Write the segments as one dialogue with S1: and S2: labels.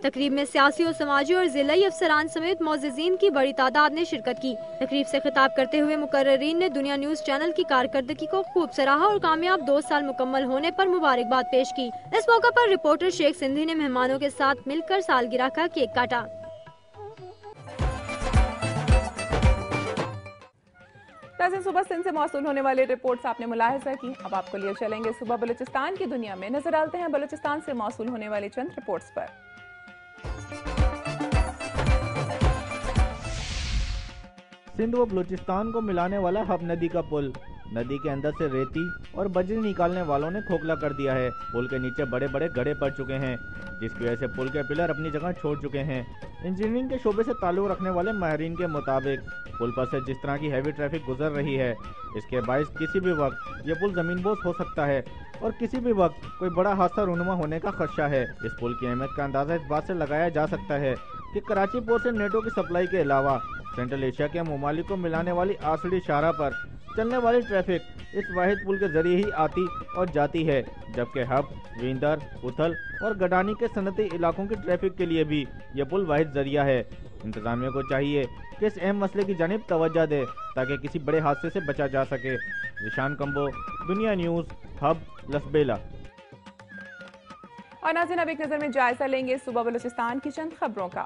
S1: تقریب میں سیاسی اور سماجی اور ضلعی افسران سمیت معززین کی بڑی تعداد نے شرکت کی۔ تقریب سے خطاب کرتے ہوئے مقررین نے دنیا نیوز چینل کی کارکردگی کو خوب سراہا اور کامیاب 2 سال مکمل ہونے پر مبارکباد پیش کی۔ اس موقع پر رپورٹر شیخ سندھی نے مہمانوں کے ساتھ مل کر سالگرہ کا کیک کاٹا۔
S2: ناظرین، صبح سندھ سے موصول ہونے والی رپورٹس آپ نے ملاحظہ کی۔ اب آپ کو لیے چلیں گے صبح بلوچستان کی دنیا میں، نظر ڈالتے ہیں بلوچستان سے موصول ہونے والی چند رپورٹس پر۔
S3: سندھ و بلوچستان کو ملانے والا ہب ندی کا پل، ندی کے اندر سے ریتی اور بجری نکالنے والوں نے کھوکھلا کر دیا ہے۔ پل کے نیچے بڑے بڑے گڑھے پڑ چکے ہیں، جس کی وجہ سے پل کے پلر اپنی جگہ چھوڑ چکے ہیں۔ انجینئرنگ کے شعبے سے تعلق رکھنے والے ماہرین کے مطابق پل پر سے جس طرح کی ہیوی ٹریفک گزر رہی ہے، اس کے باعث کسی بھی وقت یہ پل زمین بوس ہو سکتا ہے اور کسی بھی وقت کوئی بڑا حادثہ رونما ہونے کا خدشہ ہے۔ اس پل کی اہمیت کا اندازہ اس بات سے لگایا جا سکتا ہے کہ کراچی پورٹ سے نیٹو کی سپلائی کے علاوہ سینٹرل ایشیا کے ممالک کو ملانے والی آسڑی شاہراہ پر چلنے والی ٹریفک اس واحد پل کے ذریعے ہی آتی اور جاتی ہے، جبکہ ہب، ویندر، اتھل اور گڈانی کے صنعتی علاقوں کی ٹریفک کے لیے بھی یہ پل واحد ذریعہ ہے۔ انتظامیہ کو چاہیے کہ اس اہم مسئلے کی جانب توجہ دے تاکہ کسی بڑے حادثے سے بچا جا سکے۔ ذیشان کمبو، دنیا نیوز، ہب، لسبیلا۔
S2: اور ناظرین، اب ایک نظر میں جائزہ لیں گے صوبہ بلوچستان کی چند خبروں کا۔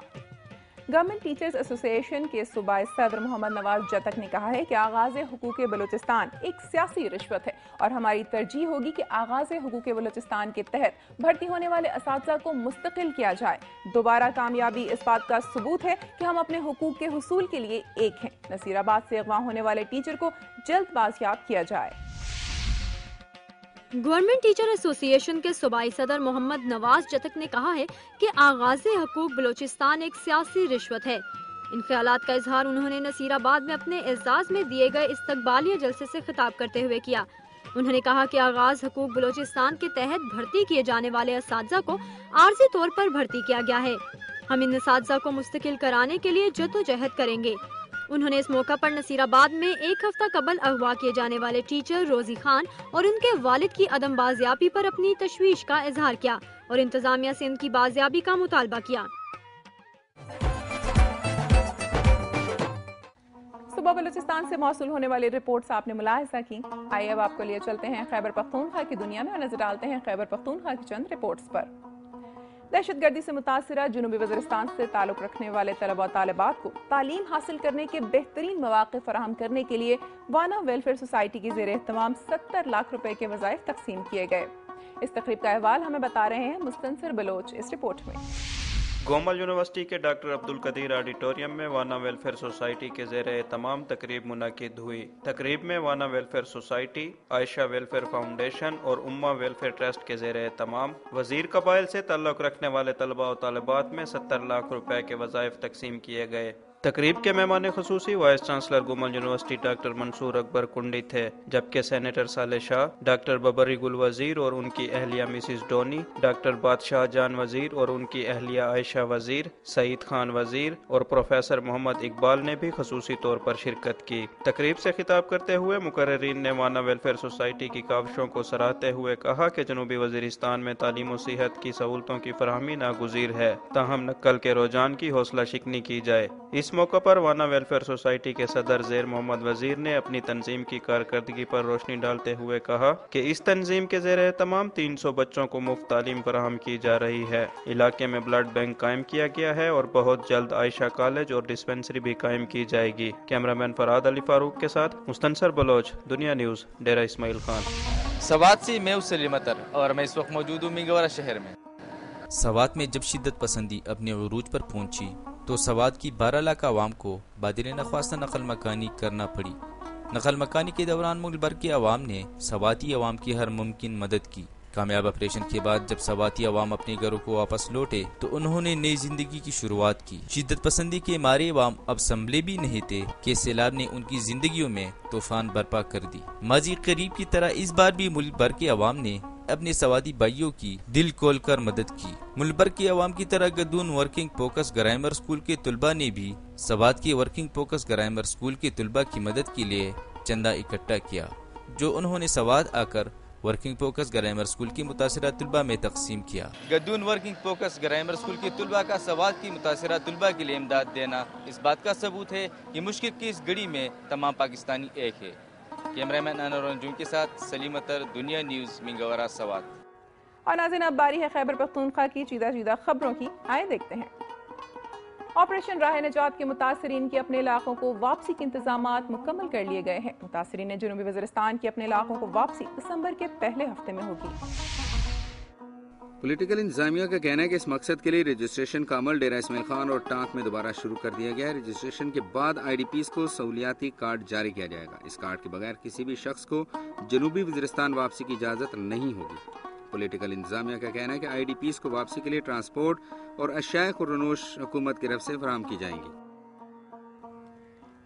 S2: گورنمنٹ ٹیچرز ایسوسی ایشن کے صوبائی صدر محمد نواز جتک نے کہا ہے کہ آغاز حقوق بلوچستان ایک سیاسی رشوت ہے اور ہماری ترجیح ہوگی کہ آغاز حقوق بلوچستان کے تحت بھرتی ہونے والے اساتذہ کو مستقل کیا جائے۔ دوبارہ کامیابی اس بات کا ثبوت ہے کہ ہم اپنے حقوق کے حصول کے لیے ایک ہیں۔ نصیر آباد سے اغوا ہونے والے ٹیچر کو جلد بازیاب کیا جائے۔
S1: گورنمنٹ ٹیچر ایسوسی ایشن کے صوبائی صدر محمد نواز جتک نے کہا ہے کہ آغاز حقوق بلوچستان ایک سیاسی رشوت ہے۔ ان خیالات کا اظہار انہوں نے نصیر آباد میں اپنے اعزاز میں دیے گئے استقبالیہ جلسے سے خطاب کرتے ہوئے کیا۔ انہوں نے کہا کہ آغاز حقوق بلوچستان کے تحت بھرتی کیے جانے والے اساتذہ کو عارضی طور پر بھرتی کیا گیا ہے۔ ہم ان اساتذہ کو مستقل کرانے کے لیے جدوجہد کریں گے۔ انہوں نے اس موقع پر نصیر آباد میں ایک ہفتہ قبل اغوا کیے جانے والے ٹیچر روزی خان اور ان کے والد کی عدم بازیابی پر اپنی تشویش کا اظہار کیا اور انتظامیہ سے ان کی بازیابی کا مطالبہ کیا۔
S2: صوبہ بلوچستان سے موصول ہونے والی رپورٹس آپ نے ملاحظہ کی۔ آئیے اب آپ کو لیے چلتے ہیں خیبر پختونخوا کی دنیا میں اور نظر ڈالتے ہیں خیبر پختونخوا کی چند رپورٹس پر۔ دہشت گردی سے متاثرہ جنوبی وزیرستان سے تعلق رکھنے والے طلبہ و طالبات کو تعلیم حاصل کرنے کے بہترین مواقع فراہم کرنے کے لیے وانا ویلفیئر سوسائٹی کی زیر اہتمام 70 لاکھ روپے کے وظائف تقسیم کیے گئے۔ اس تقریب کا احوال ہمیں بتا رہے ہیں مستنصر بلوچ اس رپورٹ میں۔
S4: گومل یونیورسٹی کے ڈاکٹر عبدالقدیر آڈیٹوریم میں وانا ویلفیئر سوسائٹی کے زیر اہتمام تقریب منعقد ہوئی۔ تقریب میں وانا ویلفیئر سوسائٹی، عائشہ ویلفیئر فاؤنڈیشن اور امہ ویلفیئر ٹرسٹ کے زیر اہتمام وزیر قبائل سے تعلق رکھنے والے طلبہ و طالبات میں 70 لاکھ روپے کے وظائف تقسیم کیے گئے۔ تقریب کے مہمان خصوصی vice chancellor Gomal university doctor Mansoor Akbar Kundi تھے، جبکہ سینیٹر صالح شاہ، ڈاکٹر ببری گل وزیر اور ان کی اہلیہ مسز ڈونی، ڈاکٹر بادشاہ جان وزیر اور ان کی اہلیہ عائشہ وزیر، سعید خان وزیر اور پروفیسر محمد اقبال نے بھی خصوصی طور پر شرکت کی۔ تقریب سے خطاب کرتے ہوئے مقررین نے وانا ویلفیئر سوسائٹی کی کاوشوں کو سراہتے ہوئے کہا کہ جنوبی وزیرستان میں تعلیم و صحت کی سہولتوں کی فراہمی ناگزیر ہے، تاہم نقل کے رجحان کی حوصلہ شکنی کی جائے۔ اس موقع پر وانا ویلفیئر سوسائٹی کے صدر زیر محمد وزیر نے اپنی تنظیم کی کارکردگی پر روشنی ڈالتے ہوئے کہا کہ اس تنظیم کے زیر اہتمام 300 بچوں کو مفت تعلیم فراہم کی جا رہی ہے۔ علاقے میں بلڈ بینک قائم کیا گیا ہے اور بہت جلد عائشہ کالج اور ڈسپنسری بھی قائم کی جائے گی۔ کیمرامین فراد علی فاروق کے ساتھ مستنصر بلوچ، دنیا نیوز، ڈیرہ اسماعیل خان۔
S5: سوات سے میں سلیم اطر اور میں اس وقت موجود ہوں منگورہ شہر میں۔ سوات میں جب شدت پسندی اپنے عروج پر پہنچی تو سوات کی 12 لاکھ عوام کو بادر نخواستہ نقل مکانی کرنا پڑی۔ نقل مکانی کے دوران ملک بھر کے عوام نے سواتی عوام کی ہر ممکن مدد کی۔ کامیاب آپریشن کے بعد جب سواتی عوام اپنے گھروں کو واپس لوٹے تو انہوں نے نئی زندگی کی شروعات کی۔ شدت پسندی کے مارے عوام اب سنبھلے بھی نہیں تھے کہ سیلاب نے ان کی زندگیوں میں طوفان برپا کر دی۔ ماضی قریب کی طرح اس بار بھی ملک بھر کے عوام نے اپنے سوادی بھائیوں کی دل کھول کر مدد کی۔ ملک بھر کے عوام کی طرح Gadoon working focus grammar school کے طلباء نے بھی سوات کے ورکنگ فوکس گرامر اسکول کے طلباء کی مدد کے لیے چندہ اکٹھا کیا، جو انہوں نے سوات آ کر ورکنگ فوکس گرامر اسکول کی متاثرہ طلبہ میں تقسیم کیا۔ Gadoon working focus grammar school کی طلبہ کا سوات کی متاثرہ طلبہ کے لیے امداد دینا اس بات کا ثبوت ہے کہ مشکل کی اس گھڑی میں تمام پاکستانی ایک ہے۔ کیمرہ مین انور رنجون کے ساتھ سلیم اطہر، دنیا نیوز، منگورہ، سوات۔
S2: اور ناظرین اب باری ہے خیبر پختونخوا کی چیدہ خبروں کی، آئے دیکھتے ہیں۔ آپریشن راہ نجات کے متاثرین کے اپنے علاقوں کو واپسی کے انتظامات مکمل کر لیے گئے ہیں۔ متاثرین جنوبی وزیرستان کے اپنے علاقوں کو واپسی دسمبر کے پہلے ہفتے میں ہوگی۔
S6: پولیٹیکل انتظامیہ کا کہنا ہے کہ اس مقصد کے لیے رجسٹریشن کا عمل ڈیرہ اسماعیل خان اور ٹانک میں دوبارہ شروع کر دیا گیا ہے۔ رجسٹریشن کے بعد آئی ڈی پیز کو سہولیاتی کارڈ جاری کیا جائے گا۔ اس کارڈ کے بغیر کسی بھی شخص کو جنوبی وزیرستان واپسی کی اجازت نہیں ہوگی۔ پولیٹیکل انتظامیہ کا کہنا ہے کہ آئی ڈی پیز کو واپسی کے لیے ٹرانسپورٹ اور اشیاء خورنوش حکومت کی طرف سے فراہم کی جائیں گی۔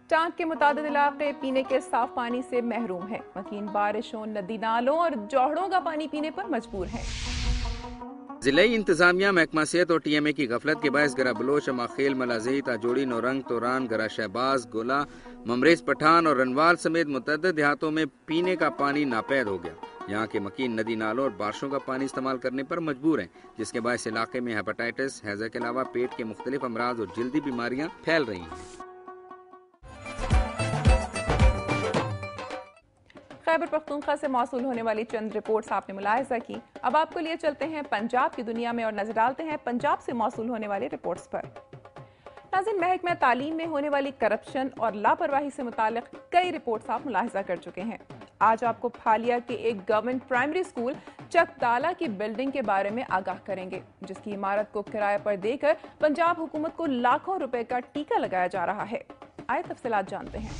S2: ٹانک کے متعدد علاقے پینے کے صاف پانی سے محروم ہیں۔ مکین بارشوں، ندی نالوں اور جوہڑوں کا پانی پینے پر مجبور ہیں۔
S6: ضلعی انتظامیہ، محکمہ صحت اور ٹی ایم اے کی غفلت کے باعث گرا بلوچ، اماخیل، ملازہی، تاجوڑی، نورنگ، توران، گرا شہباز، گولا، ممریز پٹھان اور رنوال سمیت متعدد دیہاتوں میں پینے کا پانی ناپید ہو گیا۔ یہاں کے مکین ندی نالوں اور بارشوں کا پانی استعمال کرنے پر مجبور ہیں، جس کے باعث علاقے میں ہیپاٹائٹس، ہیضہ کے علاوہ پیٹ کے مختلف امراض اور جلدی بیماریاں پھیل رہی ہیں۔
S2: خیبر پختونخوا سے موصول ہونے والی چند رپورٹس آپ نے ملاحظہ کی۔ اب آپ کو لیے چلتے ہیں پنجاب کی دنیا میں اور نظر ڈالتے ہیں پنجاب سے موصول ہونے والی رپورٹس پر۔ ناظرین، محکمہ تعلیم میں ہونے والی کرپشن اور لاپرواہی سے متعلق کئی رپورٹس آپ ملاحظہ کر چکے ہیں۔ آج آپ کو پھالیا کے ایک گورنمنٹ پرائمری اسکول چک تالا کی بلڈنگ کے بارے میں آگاہ کریں گے، جس کی عمارت کو کرائے پر دے کر پنجاب حکومت کو لاکھوں روپے کا ٹیکہ لگایا جا رہا ہے۔ آئے تفصیلات جانتے ہیں۔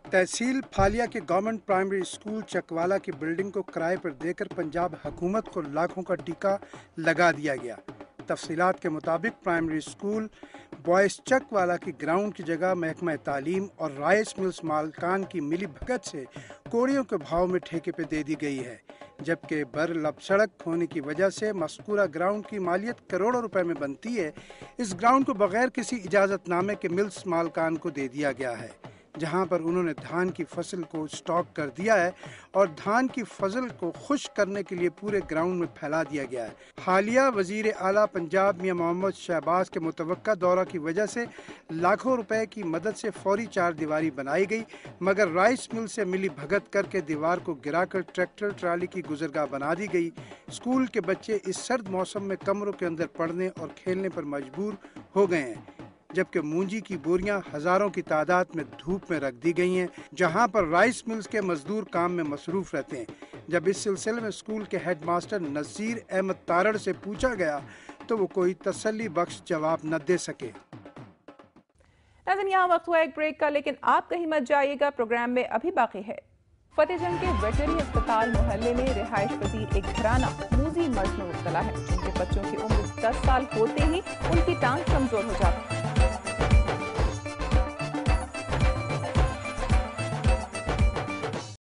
S7: تحصیل پھالیا کے گورنمنٹ پرائمری اسکول چکوالا کی بلڈنگ کو کرائے پر دے کر پنجاب حکومت کو لاکھوں کا ٹیکہ لگا دیا گیا۔ تفصیلات کے مطابق پرائمری اسکول بوائز چکوالا کی گراؤنڈ کی جگہ محکمہ تعلیم اور رائس ملز مالکان کی ملی بھگت سے کوڑیوں کے بھاؤ میں ٹھیکے پہ دے دی گئی ہے، جبکہ بر لب سڑک ہونے کی وجہ سے مذکورہ گراؤنڈ کی مالیت کروڑوں روپے میں بنتی ہے۔ اس گراؤنڈ کو بغیر کسی اجازت نامے کے ملز مالکان کو دے دیا گیا ہے، جہاں پر انہوں نے دھان کی فصل کو سٹاک کر دیا ہے اور دھان کی فصل کو خشک کرنے کے لیے پورے گراؤنڈ میں پھیلا دیا گیا ہے۔ حالیہ وزیر اعلیٰ پنجاب میاں محمد شہباز کے متوقع دورہ کی وجہ سے لاکھوں روپے کی مدد سے فوری چار دیواری بنائی گئی، مگر رائس مل سے ملی بھگت کر کے دیوار کو گرا کر ٹریکٹر ٹرالی کی گزرگاہ بنا دی گئی۔ اسکول کے بچے اس سرد موسم میں کمروں کے اندر پڑھنے اور کھیلنے پر مجبور ہو گئے ہیں، جبکہ مونجی کی بوریاں ہزاروں کی تعداد میں دھوپ میں رکھ دی گئی ہیں، جہاں پر رائس ملز کے مزدور کام میں مصروف رہتے ہیں۔ جب اس سلسلے میں اسکول کے ہیڈ ماسٹر نذیر احمد تارڑ سے پوچھا گیا تو وہ کوئی تسلی بخش جواب نہ دے سکے۔
S2: ناظرین، یہاں وقت ہوا ایک بریک کا، لیکن آپ کہیں مت جائیے گا، پروگرام میں ابھی باقی ہے۔ فتح جنگ کے ویٹرنری اسپتال محلے میں رہائش پذیر ایک گھرانہ موذی مرض میں مبتلا ہے، جن کے بچوں کی عمر 10 سال ہوتے ہی ان کی ٹانگ کمزور ہو جاتی ہے۔